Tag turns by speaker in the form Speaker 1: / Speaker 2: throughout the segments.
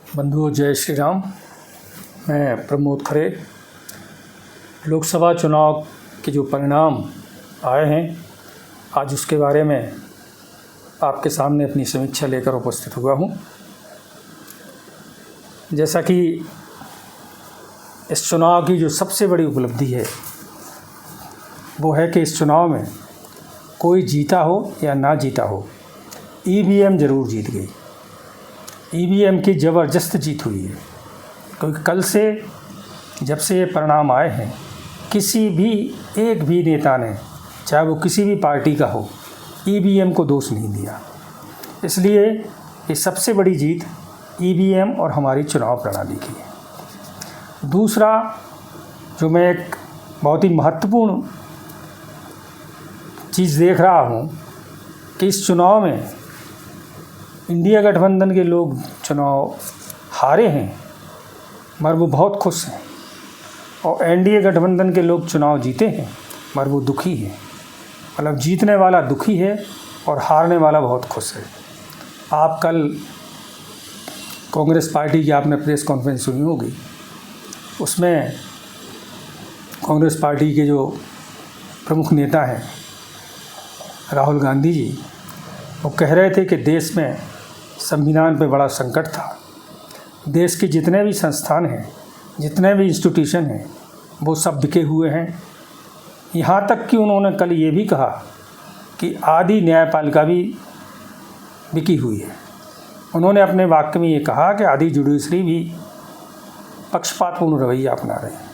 Speaker 1: बंधुओं, जय श्री राम। मैं प्रमोद खरे। लोकसभा चुनाव के जो परिणाम आए हैं, आज उसके बारे में आपके सामने अपनी समीक्षा लेकर उपस्थित हुआ हूँ। जैसा कि इस चुनाव की जो सबसे बड़ी उपलब्धि है वो है कि इस चुनाव में कोई जीता हो या ना जीता हो, ईवीएम ज़रूर जीत गई। ईवीएम की ज़बरदस्त जीत हुई है, क्योंकि कल से जब से ये परिणाम आए हैं, किसी भी एक भी नेता ने, चाहे वो किसी भी पार्टी का हो, ईवीएम को दोष नहीं दिया। इसलिए ये सबसे बड़ी जीत ईवीएम और हमारी चुनाव प्रणाली की है। दूसरा, जो मैं एक बहुत ही महत्वपूर्ण चीज़ देख रहा हूँ कि इस चुनाव में इंडिया गठबंधन के लोग चुनाव हारे हैं मगर वो बहुत खुश हैं, और एनडीए गठबंधन के लोग चुनाव जीते हैं मगर वो दुखी हैं। मतलब जीतने वाला दुखी है और हारने वाला बहुत खुश है। आप कल कांग्रेस पार्टी की आपने प्रेस कॉन्फ्रेंस सुनी होगी, उसमें कांग्रेस पार्टी के जो प्रमुख नेता हैं राहुल गांधी जी, वो कह रहे थे कि देश में संविधान पे बड़ा संकट था। देश के जितने भी संस्थान हैं, जितने भी इंस्टीट्यूशन हैं, वो सब बिके हुए हैं। यहाँ तक कि उन्होंने कल ये भी कहा कि आदि न्यायपालिका भी बिकी हुई है। उन्होंने अपने वाक्य में ये कहा कि आदि जुडिशरी भी पक्षपातपूर्ण रवैया अपना रहे हैं।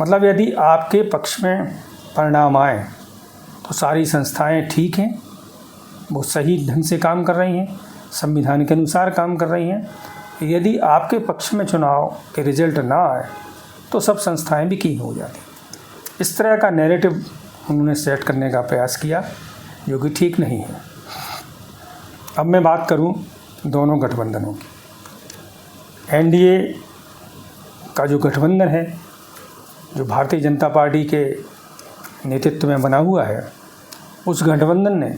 Speaker 1: मतलब यदि आपके पक्ष में परिणाम आए तो सारी संस्थाएं ठीक हैं, वो सही ढंग से काम कर रही हैं, संविधान के अनुसार काम कर रही हैं। यदि आपके पक्ष में चुनाव के रिजल्ट ना आए तो सब संस्थाएं भी की हो जाती। इस तरह का नैरेटिव उन्होंने सेट करने का प्रयास किया, जो कि ठीक नहीं है। अब मैं बात करूं दोनों गठबंधनों की। एनडीए का जो गठबंधन है, जो भारतीय जनता पार्टी के नेतृत्व में बना हुआ है, उस गठबंधन ने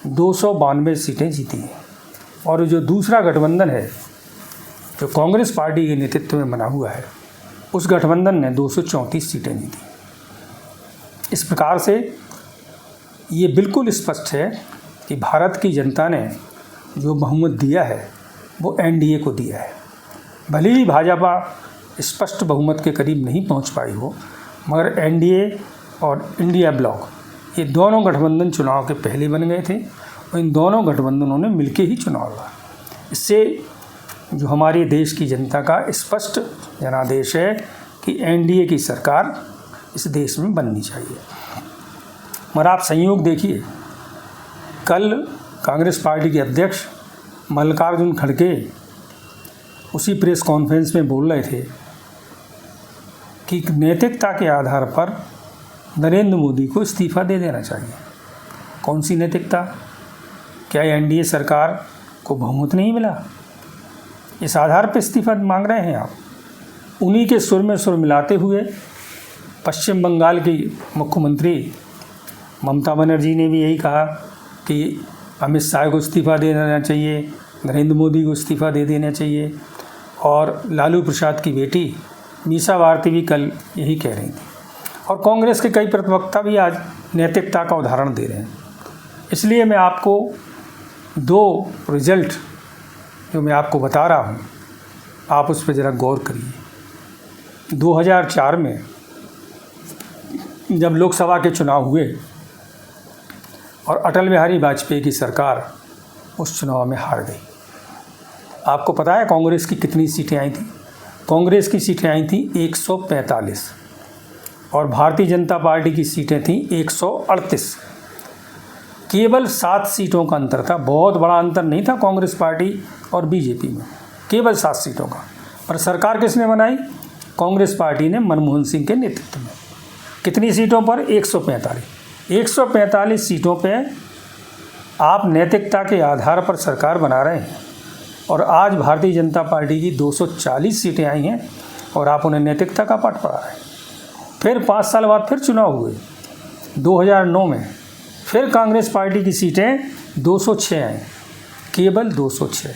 Speaker 1: 292 सीटें जीती हैं। और जो दूसरा गठबंधन है, जो कांग्रेस पार्टी के नेतृत्व में बना हुआ है, उस गठबंधन ने 234 सीटें जीती। इस प्रकार से ये बिल्कुल स्पष्ट है कि भारत की जनता ने जो बहुमत दिया है वो एनडीए को दिया है। भले ही भाजपा स्पष्ट बहुमत के करीब नहीं पहुंच पाई हो, मगर एनडीए और इंडिया ब्लॉक, ये दोनों गठबंधन चुनाव के पहले बन गए थे और इन दोनों गठबंधनों ने मिलकर ही चुनाव लड़ा। इससे जो हमारे देश की जनता का स्पष्ट जनादेश है कि एनडीए की सरकार इस देश में बननी चाहिए। मगर आप संयोग देखिए, कल कांग्रेस पार्टी के अध्यक्ष मल्लिकार्जुन खड़गे उसी प्रेस कॉन्फ्रेंस में बोल रहे थे कि नैतिकता के आधार पर नरेंद्र मोदी को इस्तीफ़ा दे देना चाहिए। कौन सी नैतिकता? क्या एनडीए सरकार को बहुमत नहीं मिला? इस आधार पर इस्तीफ़ा मांग रहे हैं आप? उन्हीं के सुर में सुर मिलाते हुए पश्चिम बंगाल की मुख्यमंत्री ममता बनर्जी ने भी यही कहा कि अमित शाह को इस्तीफ़ा दे देना चाहिए, नरेंद्र मोदी को इस्तीफ़ा दे देना चाहिए। और लालू प्रसाद की बेटी मीसा भारती भी कल यही कह रही थी। और कांग्रेस के कई प्रवक्ता भी आज नैतिकता का उदाहरण दे रहे हैं। इसलिए मैं आपको दो रिजल्ट जो मैं आपको बता रहा हूँ, आप उस पर ज़रा गौर करिए। 2004 में जब लोकसभा के चुनाव हुए और अटल बिहारी वाजपेयी की सरकार उस चुनाव में हार गई, आपको पता है कांग्रेस की कितनी सीटें आई थी? कांग्रेस की सीटें आई थी 145 और भारतीय जनता पार्टी की सीटें थीं 138। केवल 7 सीटों का अंतर था। बहुत बड़ा अंतर नहीं था कांग्रेस पार्टी और बीजेपी में, केवल 7 सीटों का। पर सरकार किसने बनाई? कांग्रेस पार्टी ने, मनमोहन सिंह के नेतृत्व में। कितनी सीटों पर? 145। 145 सीटों पे आप नैतिकता के आधार पर सरकार बना रहे हैं, और आज भारतीय जनता पार्टी की 240 सीटें आई हैं और आप उन्हें नैतिकता का पाठ पढ़ा रहे हैं। फिर 5 साल बाद फिर चुनाव हुए 2009 में, फिर कांग्रेस पार्टी की सीटें 206 आई, केवल 206।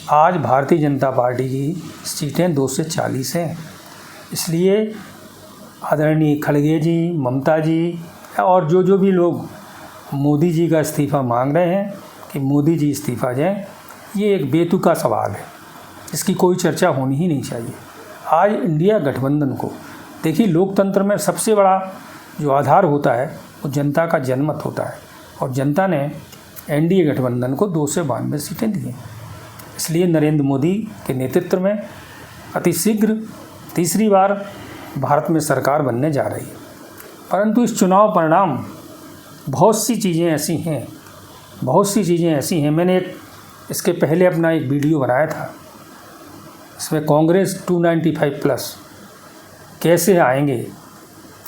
Speaker 1: आज भारतीय जनता पार्टी की सीटें 2 से 40 हैं। इसलिए आदरणीय खड़गे जी, ममता जी और जो भी लोग मोदी जी का इस्तीफ़ा मांग रहे हैं कि मोदी जी इस्तीफ़ा दें, ये एक बेतुका सवाल है, इसकी कोई चर्चा होनी ही नहीं चाहिए। आज इंडिया गठबंधन को देखिए, लोकतंत्र में सबसे बड़ा जो आधार होता है वो जनता का जनमत होता है, और जनता ने एनडीए गठबंधन को 2 से 92 सीटें दी हैं। इसलिए नरेंद्र मोदी के नेतृत्व में अतिशीघ्र तीसरी बार भारत में सरकार बनने जा रही है। परंतु इस चुनाव परिणाम बहुत सी चीज़ें ऐसी हैं। मैंने इसके पहले अपना एक वीडियो बनाया था, इसमें कांग्रेस 295 प्लस कैसे आएंगे,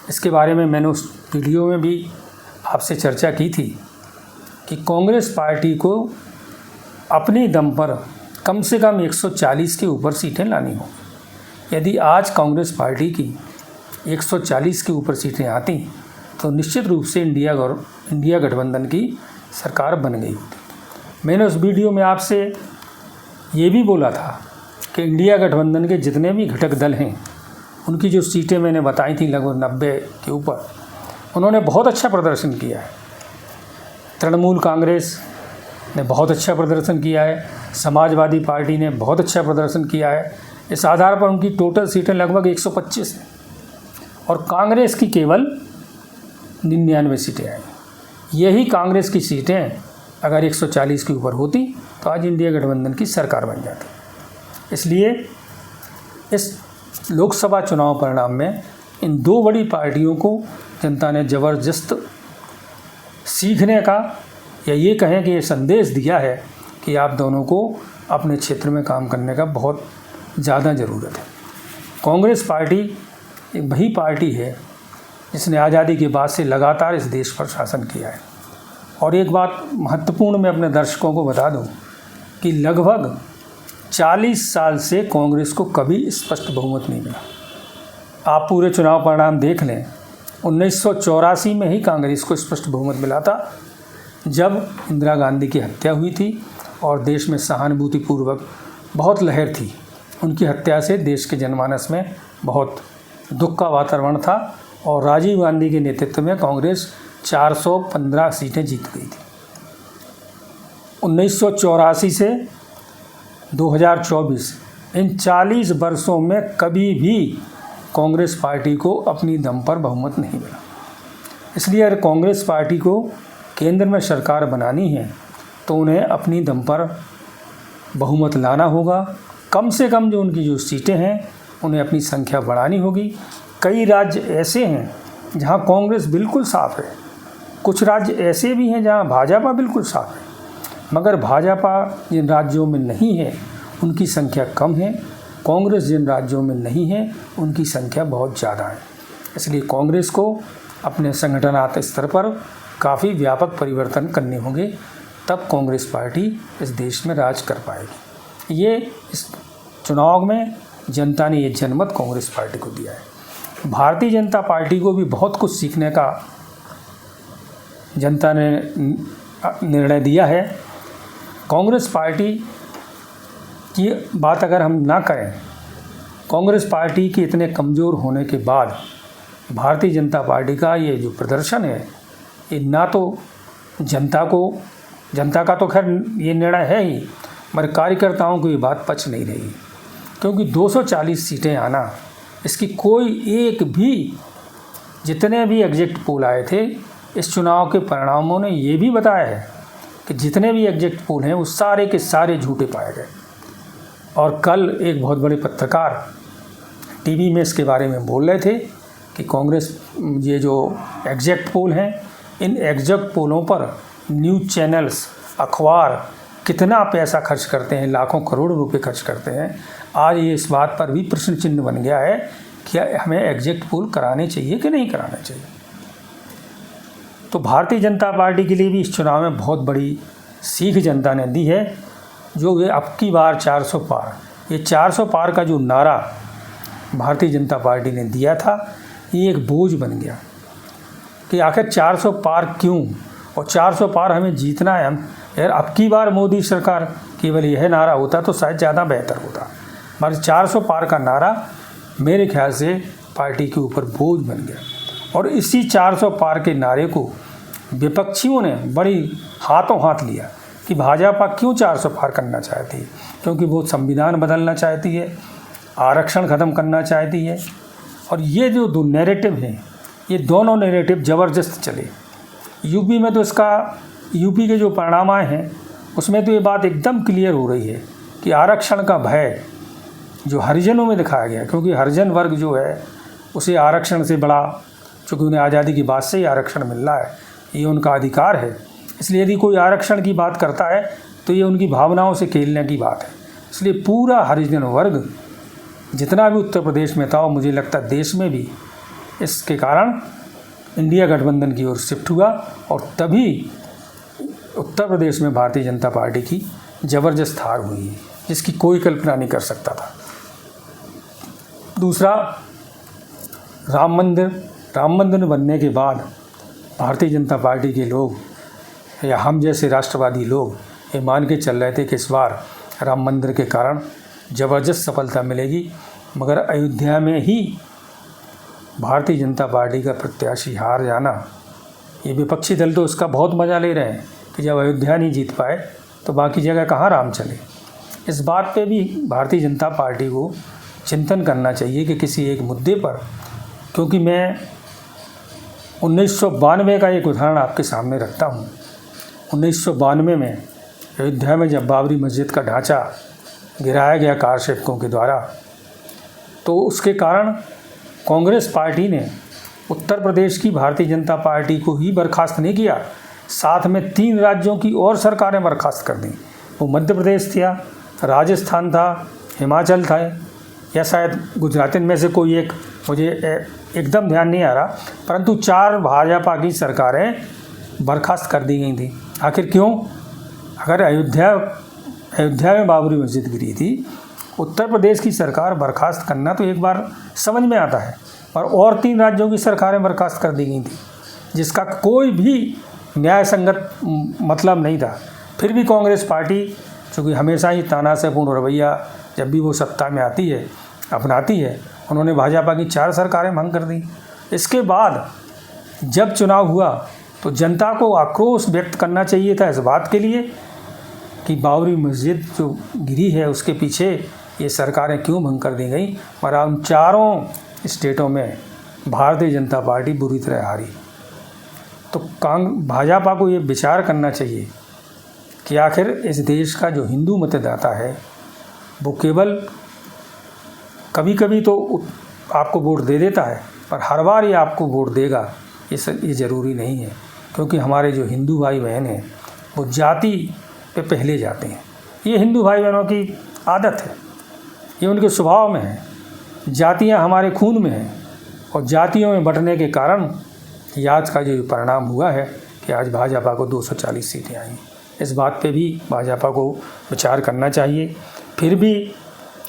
Speaker 1: इसके बारे में मैंने उस वीडियो में भी आपसे चर्चा की थी कि कांग्रेस पार्टी को अपने दम पर कम से कम 140 के ऊपर सीटें लानी होंगी। यदि आज कांग्रेस पार्टी की 140 के ऊपर सीटें आती तो निश्चित रूप से इंडिया गठबंधन की सरकार बन गई होती। मैंने उस वीडियो में आपसे ये भी बोला था कि इंडिया गठबंधन के जितने भी घटक दल हैं, उनकी जो सीटें मैंने बताई थी लगभग 90 के ऊपर, उन्होंने बहुत अच्छा प्रदर्शन किया है। तृणमूल कांग्रेस ने बहुत अच्छा प्रदर्शन किया है, समाजवादी पार्टी ने बहुत अच्छा प्रदर्शन किया है। इस आधार पर उनकी टोटल सीटें लगभग 125 हैं और कांग्रेस की केवल 99 सीटें आई। यही कांग्रेस की सीटें अगर 140 के ऊपर होती तो आज इंडिया गठबंधन की सरकार बन जाती। इसलिए इस लोकसभा चुनाव परिणाम में इन 2 बड़ी पार्टियों को जनता ने ज़बरदस्त सीखने का, या ये कहें कि ये संदेश दिया है कि आप दोनों को अपने क्षेत्र में काम करने का बहुत ज़्यादा ज़रूरत है। कांग्रेस पार्टी एक वही पार्टी है जिसने आज़ादी के बाद से लगातार इस देश पर शासन किया है। और एक बात महत्वपूर्ण मैं अपने दर्शकों को बता दूं कि लगभग 40 साल से कांग्रेस को कभी स्पष्ट बहुमत नहीं मिला। आप पूरे चुनाव परिणाम देख लें, 1984 में ही कांग्रेस को स्पष्ट बहुमत मिला था, जब इंदिरा गांधी की हत्या हुई थी और देश में सहानुभूतिपूर्वक बहुत लहर थी। उनकी हत्या से देश के जनमानस में बहुत दुख का वातावरण था और राजीव गांधी के नेतृत्व में कांग्रेस 415 सीटें जीत गई थी। 1984 से 2024 इन 40 वर्षों में कभी भी कांग्रेस पार्टी को अपनी दम पर बहुमत नहीं मिला। इसलिए अगर कांग्रेस पार्टी को केंद्र में सरकार बनानी है तो उन्हें अपनी दम पर बहुमत लाना होगा। कम से कम जो उनकी जो सीटें हैं उन्हें अपनी संख्या बढ़ानी होगी। कई राज्य ऐसे हैं जहां कांग्रेस बिल्कुल साफ है, कुछ राज्य ऐसे भी हैं जहां भाजपा बिल्कुल साफ है, मगर भाजपा जिन राज्यों में नहीं है उनकी संख्या कम है, कांग्रेस जिन राज्यों में नहीं है उनकी संख्या बहुत ज़्यादा है। इसलिए कांग्रेस को अपने संगठनात्मक स्तर पर काफ़ी व्यापक परिवर्तन करने होंगे, तब कांग्रेस पार्टी इस देश में राज कर पाएगी। ये इस चुनाव में जनता ने ये जनमत कांग्रेस पार्टी को दिया है। भारतीय जनता पार्टी को भी बहुत कुछ सीखने का जनता ने निर्णय दिया है। कांग्रेस पार्टी की बात अगर हम ना करें, कांग्रेस पार्टी के इतने कमज़ोर होने के बाद भारतीय जनता पार्टी का ये जो प्रदर्शन है, ये ना तो जनता का तो खैर ये निर्णय है ही, मगर कार्यकर्ताओं को ये बात पच नहीं रही, क्योंकि 240 सीटें आना, इसकी कोई एक भी, जितने भी एग्जिट पोल आए थे इस चुनाव के परिणामों ने ये भी बताया है कि जितने भी एग्जिट पोल हैं वो सारे के सारे झूठे पाए गए। और कल एक बहुत बड़े पत्रकार टीवी में इसके बारे में बोल रहे थे कि कांग्रेस ये जो एग्जिट पोल हैं, इन एग्जिट पोलों पर न्यूज़ चैनल्स, अखबार कितना पैसा खर्च करते हैं, लाखों करोड़ रुपए खर्च करते हैं। आज ये इस बात पर भी प्रश्न चिन्ह बन गया है कि हमें एग्जिट पोल कराने चाहिए कि नहीं कराने चाहिए। तो भारतीय जनता पार्टी के लिए भी इस चुनाव में बहुत बड़ी सीख जनता ने दी है, जो ये अब की बार 400 पार, ये 400 पार का जो नारा भारतीय जनता पार्टी ने दिया था, ये एक बोझ बन गया कि आखिर 400 पार क्यों, और 400 पार हमें जीतना है। हम यार अब की बार मोदी सरकार केवल यह नारा होता तो शायद ज़्यादा बेहतर होता, मगर 400 पार का नारा मेरे ख्याल से पार्टी के ऊपर बोझ बन गया। और इसी 400 पार के नारे को विपक्षियों ने बड़ी हाथों हाथ लिया कि भाजपा क्यों 400 पार करना चाहती है, क्योंकि वो संविधान बदलना चाहती है, आरक्षण ख़त्म करना चाहती है। और ये जो दो नैरेटिव हैं, ये दोनों नैरेटिव ज़बरदस्त चले। यूपी में तो यूपी के जो परिणाम आए हैं उसमें तो ये बात एकदम क्लियर हो रही है कि आरक्षण का भय जो हरिजनों में दिखाया गया, क्योंकि हरिजन वर्ग जो है उसे आरक्षण से बड़ा, चूँकि उन्हें आज़ादी की बात से ही आरक्षण मिल रहा है, ये उनका अधिकार है, इसलिए यदि कोई आरक्षण की बात करता है तो ये उनकी भावनाओं से खेलने की बात है। इसलिए पूरा हरिजन वर्ग जितना भी उत्तर प्रदेश में था, और मुझे लगता है देश में भी, इसके कारण इंडिया गठबंधन की ओर शिफ्ट हुआ और तभी उत्तर प्रदेश में भारतीय जनता पार्टी की ज़बरदस्त हार हुई है, जिसकी कोई कल्पना नहीं कर सकता था। दूसरा, राम मंदिर बनने के बाद भारतीय जनता पार्टी के लोग या हम जैसे राष्ट्रवादी लोग ये मान के चल रहे थे कि इस बार राम मंदिर के कारण ज़बरदस्त सफलता मिलेगी, मगर अयोध्या में ही भारतीय जनता पार्टी का प्रत्याशी हार जाना, ये विपक्षी दल तो उसका बहुत मज़ा ले रहे हैं कि जब अयोध्या नहीं जीत पाए तो बाकी जगह कहाँ राम चले। इस बात पे भी भारतीय जनता पार्टी को चिंतन करना चाहिए कि किसी एक मुद्दे पर, क्योंकि मैं 1992 का एक उदाहरण आपके सामने रखता हूँ। 1992 में अयोध्या में जब बाबरी मस्जिद का ढांचा गिराया गया कारसेवकों के द्वारा, तो उसके कारण कांग्रेस पार्टी ने उत्तर प्रदेश की भारतीय जनता पार्टी को ही बर्खास्त नहीं किया, साथ में 3 राज्यों की और सरकारें बर्खास्त कर दी। वो मध्य प्रदेश था, राजस्थान था, हिमाचल था, या शायद गुजरात में से कोई एक, मुझे एकदम ध्यान नहीं आ रहा, परंतु 4 भाजपा की सरकारें बर्खास्त कर दी गई थी। आखिर क्यों? अगर अयोध्या में बाबरी मस्जिद गिरी थी, उत्तर प्रदेश की सरकार बर्खास्त करना तो एक बार समझ में आता है, और 3 राज्यों की सरकारें बर्खास्त कर दी गई थी, जिसका कोई भी न्याय संगत मतलब नहीं था। फिर भी कांग्रेस पार्टी, चूँकि हमेशा ही तानाशाहपूर्ण रवैया जब भी वो सत्ता में आती है अपनाती है, उन्होंने भाजपा की 4 सरकारें भंग कर दी। इसके बाद जब चुनाव हुआ तो जनता को आक्रोश व्यक्त करना चाहिए था इस बात के लिए कि बाबरी मस्जिद जो गिरी है उसके पीछे ये सरकारें क्यों भंग कर दी गई, और उन 4 स्टेटों में भारतीय जनता पार्टी बुरी तरह हारी। तो भाजपा को ये विचार करना चाहिए कि आखिर इस देश का जो हिंदू मतदाता है वो केवल कभी कभी तो आपको वोट दे देता है, पर हर बार ये आपको वोट देगा ये ज़रूरी नहीं है, क्योंकि हमारे जो हिंदू भाई बहन हैं वो जाति पे पहले जाते हैं। ये हिंदू भाई बहनों की आदत है, ये उनके स्वभाव में है। जातियां हमारे खून में हैं, और जातियों में बंटने के कारण ये आज का जो परिणाम हुआ है कि आज भाजपा को 240 सीटें आई। इस बात पे भी भाजपा को विचार करना चाहिए। फिर भी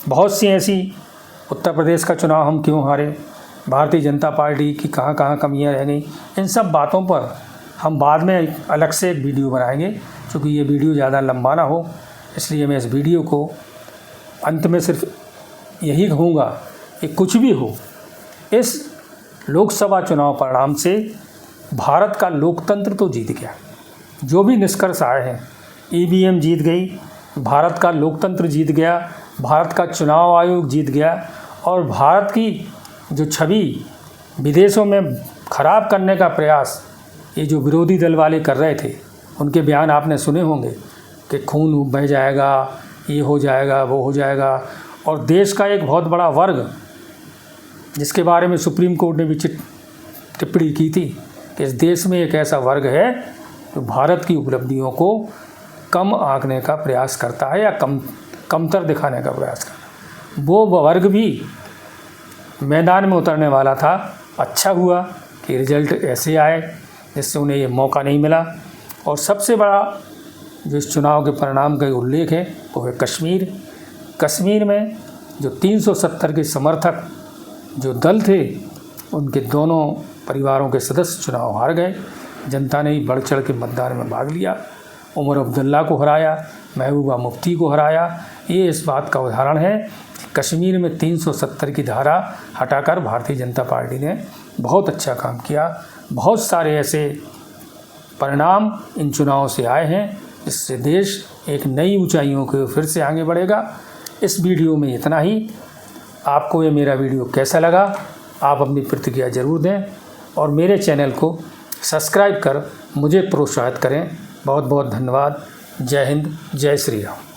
Speaker 1: बहुत सी ऐसी, उत्तर प्रदेश का चुनाव हम क्यों हारे, भारतीय जनता पार्टी की कहाँ कहाँ कमियाँ रह गई, इन सब बातों पर हम बाद में अलग से एक वीडियो बनाएंगे। क्योंकि ये वीडियो ज़्यादा लंबा ना हो, इसलिए मैं इस वीडियो को अंत में सिर्फ यही कहूँगा कि कुछ भी हो, इस लोकसभा चुनाव परिणाम से भारत का लोकतंत्र तो जीत गया। जो भी निष्कर्ष आए हैं, ईवीएम जीत गई, भारत का लोकतंत्र जीत गया, भारत का चुनाव आयोग जीत गया, और भारत की जो छवि विदेशों में ख़राब करने का प्रयास ये जो विरोधी दल वाले कर रहे थे, उनके बयान आपने सुने होंगे कि खून बह जाएगा, ये हो जाएगा, वो हो जाएगा। और देश का एक बहुत बड़ा वर्ग, जिसके बारे में सुप्रीम कोर्ट ने भी टिप्पणी की थी कि इस देश में एक ऐसा वर्ग है जो भारत की उपलब्धियों को कम आंकने का प्रयास करता है या कमतर दिखाने का प्रयास करता है, वो वर्ग भी मैदान में उतरने वाला था। अच्छा हुआ कि रिजल्ट ऐसे आए जिससे उन्हें ये मौका नहीं मिला। और सबसे बड़ा जो इस चुनाव के परिणाम का उल्लेख है वो है कश्मीर में जो 370 के समर्थक जो दल थे, उनके दोनों परिवारों के सदस्य चुनाव हार गए। जनता ने ही बढ़ चढ़ के मतदान में भाग लिया, उमर अब्दुल्ला को हराया, महबूबा मुफ्ती को हराया। ये इस बात का उदाहरण है कि कश्मीर में 370 की धारा हटाकर भारतीय जनता पार्टी ने बहुत अच्छा काम किया। बहुत सारे ऐसे परिणाम इन चुनावों से आए हैं, इससे देश एक नई ऊंचाइयों को फिर से आगे बढ़ेगा। इस वीडियो में इतना ही। आपको ये मेरा वीडियो कैसा लगा, आप अपनी प्रतिक्रिया ज़रूर दें और मेरे चैनल को सब्सक्राइब कर मुझे प्रोत्साहित करें। बहुत बहुत धन्यवाद। जय हिंद, जय श्री राम।